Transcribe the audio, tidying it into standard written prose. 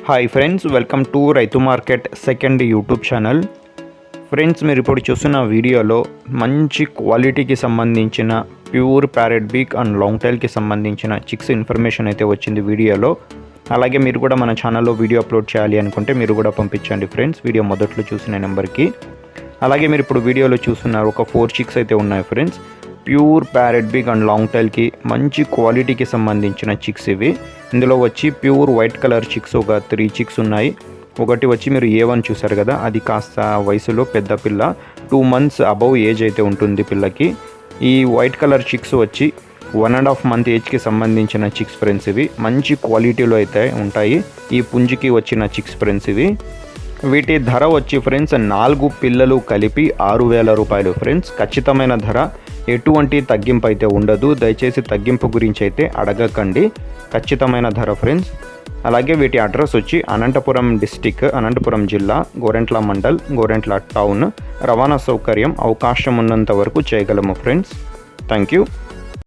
Hi friends, welcome to రైతు market second YouTube channel. Friends, మీరు ఇప్పుడు చూస్తున్న వీడియోలో మంచి క్వాలిటీకి సంబంధించిన pure parrot beak and long టైల్కి సంబంధించిన చిక్స్ ఇన్ఫర్మేషన్ అయితే వచ్చింది వీడియోలో. అలాగే మీరు కూడా మన ఛానల్లో వీడియో అప్లోడ్ చేయాలి అనుకుంటే మీరు కూడా పంపించండి ఫ్రెండ్స్, వీడియో మొదట్లో చూసిన నెంబర్కి. అలాగే మీరు ఇప్పుడు వీడియోలో చూస్తున్నారు ఒక 4 చిక్స్ అయితే ఉన్నాయి friends. Pure parrot beak and long టైల్కి మంచి క్వాలిటీకి సంబంధించిన చిక్స్ ఇవి. ఇందులో వచ్చి ప్యూర్ వైట్ కలర్ చిక్స్ ఒక 3 చిక్స్ ఉన్నాయి. ఒకటి వచ్చి మీరు A1 చూసారు కదా, అది కాస్త వయసులో పెద్ద పిల్ల, 2 months అబవ్ ఏజ్ అయితే ఉంటుంది పిల్లకి. ఈ వైట్ కలర్ చిక్స్ వచ్చి 1.5 month ఏజ్కి సంబంధించిన చిక్స్ ఫ్రెండ్స్ ఇవి. మంచి క్వాలిటీలో అయితే ఉంటాయి ఈ పుంజికి వచ్చిన చిక్స్ ఫ్రెండ్స్ ఇవి. వీటి ధర వచ్చి ఫ్రెండ్స్ 4 పిల్లలు కలిపి 6,000 రూపాయలు ఫ్రెండ్స్. ఖచ్చితమైన ధర, ఎటువంటి తగ్గింపు అయితే ఉండదు. దయచేసి తగ్గింపు గురించి అయితే అడగకండి, ఖచ్చితమైన ధర ఫ్రెండ్స్. అలాగే వీటి అడ్రస్ వచ్చి అనంతపురం డిస్టిక్, అనంతపురం జిల్లా, గోరెంట్ల మండల్, గోరెంట్ల టౌన్. రవాణా సౌకర్యం అవకాశం ఉన్నంత వరకు చేయగలము ఫ్రెండ్స్. Thank you.